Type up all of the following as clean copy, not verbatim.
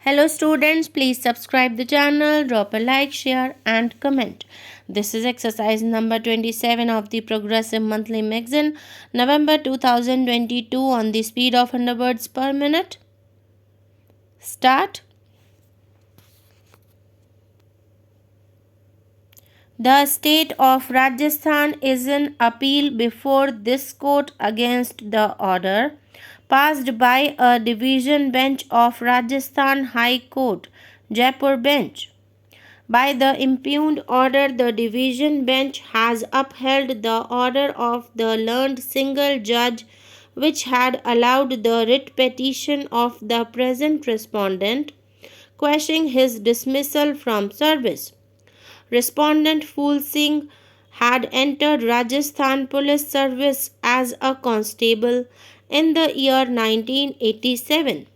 Hello students, please subscribe the channel, drop a like, share and comment. This is exercise number 27 of the Progressive Monthly Magazine, November 2022 on the speed of 100 words per minute. Start. The state of Rajasthan is in appeal before this court against the order passed by a division bench of Rajasthan High Court, Jaipur bench. By the impugned order, the division bench has upheld the order of the learned single judge which had allowed the writ petition of the present respondent, quashing his dismissal from service. Respondent Phul Singh had entered Rajasthan Police Service as a constable in the year 1987.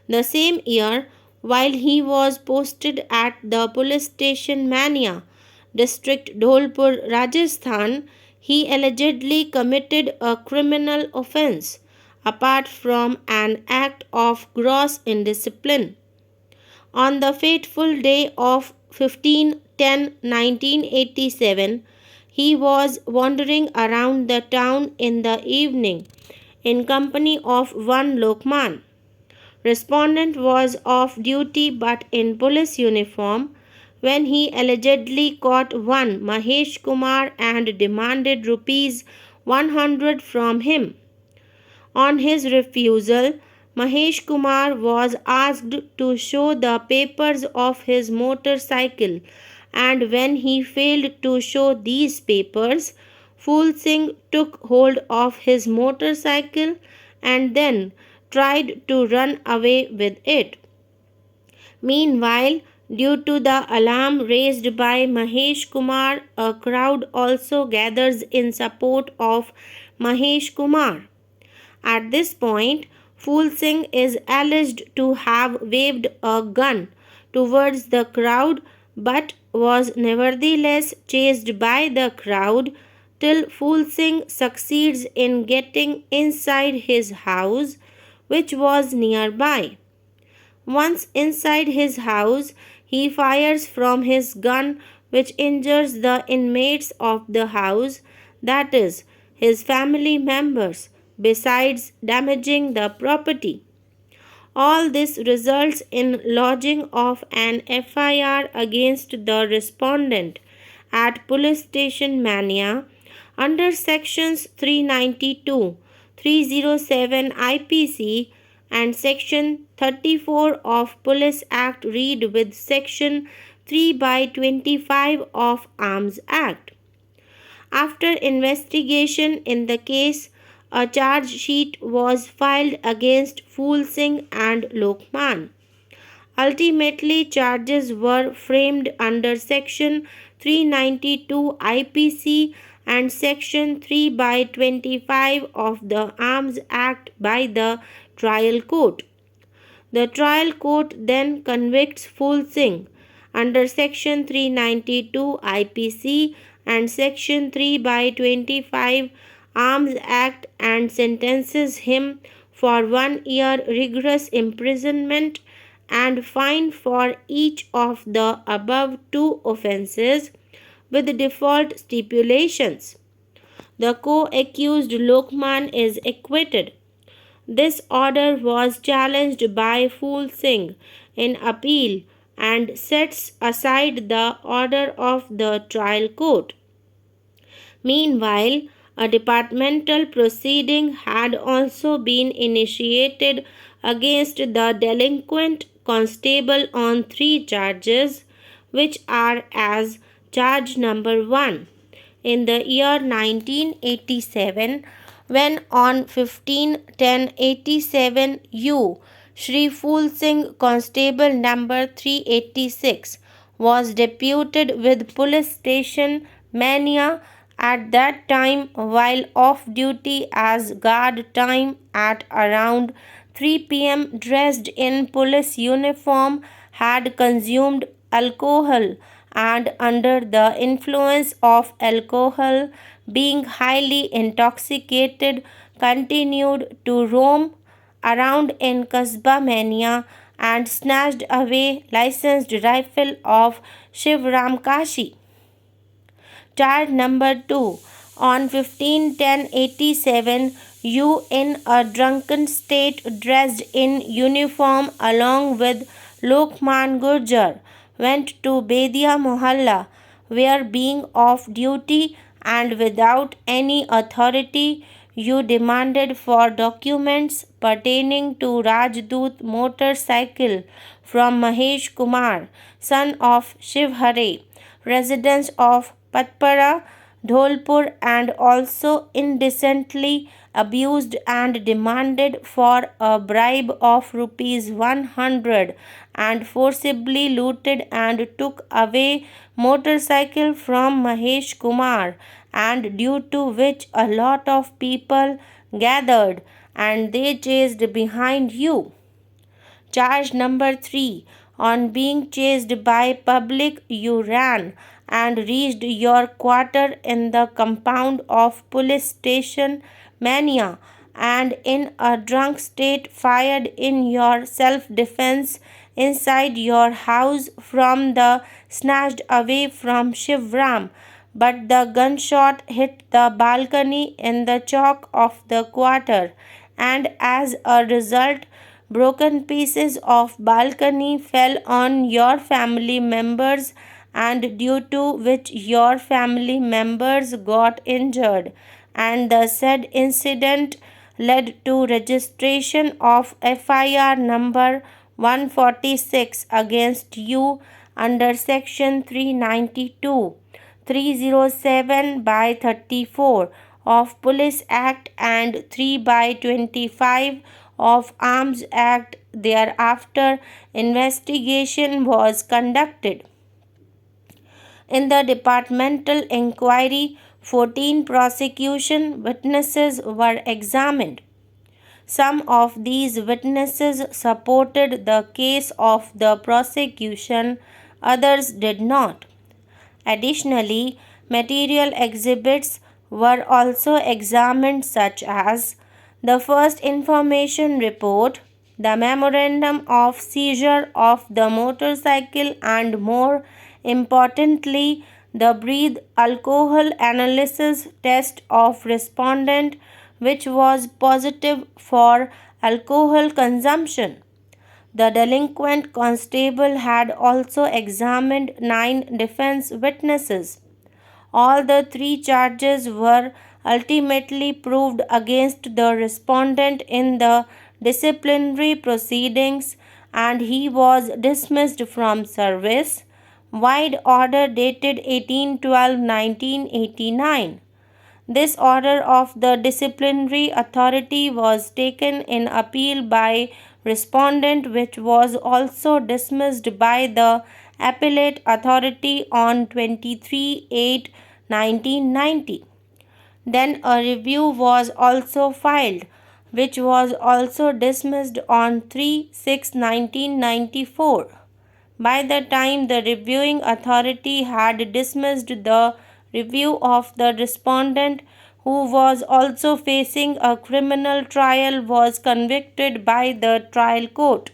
The same year, while he was posted at the police station Mania, district Dholpur, Rajasthan, he allegedly committed a criminal offence apart from an act of gross indiscipline. On the fateful day of 15/10/1987, he was wandering around the town in the evening in company of one Lokman. Respondent was off duty but in police uniform when he allegedly caught one Mahesh Kumar and demanded rupees 100 from him. On his refusal, Mahesh Kumar was asked to show the papers of his motorcycle, and when he failed to show these papers, Phul Singh took hold of his motorcycle and then tried to run away with it. Meanwhile, due to the alarm raised by Mahesh Kumar, a crowd also gathers in support of Mahesh Kumar. At this point, Phul Singh is alleged to have waved a gun towards the crowd but was nevertheless chased by the crowd till Phul Singh succeeds in getting inside his house, which was nearby. Once inside his house, he fires from his gun, which injures the inmates of the house, that is, his family members, besides damaging the property. All this results in lodging of an FIR against the respondent at Police Station Mania under sections 392, 307 IPC and section 34 of Police Act read with section 3/25 of Arms Act. After investigation in the case, a charge sheet was filed against Phul Singh and Lokman. Ultimately, charges were framed under section 392 IPC and section 3/25 of the Arms Act by the trial court. The trial court then convicts Phul Singh under section 392 IPC and section 3/25 Arms Act and sentences him for 1 year rigorous imprisonment and fine for each of the above two offences with default stipulations. The co-accused Lokman is acquitted. This order was challenged by Phul Singh in appeal and sets aside the order of the trial court. Meanwhile, a departmental proceeding had also been initiated against the delinquent constable on 3 charges, which are as charge number 1. In the year 1987, when on 15/10/87 U, Shri Phul Singh Constable number 386 was deputed with Police Station Mania at that time while off duty as guard time at around 3 p.m. dressed in police uniform had consumed alcohol and under the influence of alcohol, being highly intoxicated, continued to roam around in Kasbah Mania and snatched away licensed rifle of Shivram Kashi. Charge number 2. On 15/10/87, you in a drunken state dressed in uniform along with Lokman Gurjar went to Bedia Mohalla where being off duty and without any authority you demanded for documents pertaining to Rajdoot motorcycle from Mahesh Kumar, son of Shiv Hare, residents of Patpara, Dholpur, and also indecently abused and demanded for a bribe of rupees 100 and forcibly looted and took away motorcycle from Mahesh Kumar, and due to which a lot of people gathered and they chased behind you. Charge number 3. On being chased by public, you ran and reached your quarter in the compound of police station Mania and in a drunk state fired in your self-defense inside your house from the snatched away from Shivram, but the gunshot hit the balcony in the chalk of the quarter, and as a result, broken pieces of balcony fell on your family members, and due to which your family members got injured, and the said incident led to registration of FIR number 146 against you under section 392 307 by 34 of Police Act and 3 by 25 of Arms Act. Thereafter, investigation was conducted. In the departmental inquiry, 14 prosecution witnesses were examined. Some of these witnesses supported the case of the prosecution, others did not. Additionally, material exhibits were also examined, such as the first information report, the memorandum of seizure of the motorcycle, and more importantly, the breath alcohol analysis test of respondent, which was positive for alcohol consumption. The delinquent constable had also examined 9 defense witnesses. All the 3 charges were ultimately proved against the respondent in the disciplinary proceedings, and he was dismissed from service. Wide order dated 18/12/1989. This order of the disciplinary authority was taken in appeal by respondent, which was also dismissed by the appellate authority on 23/8/1990. Then a review was also filed, which was also dismissed on 3/6/1994. By the time the reviewing authority had dismissed the review of the respondent, who was also facing a criminal trial, was convicted by the trial court.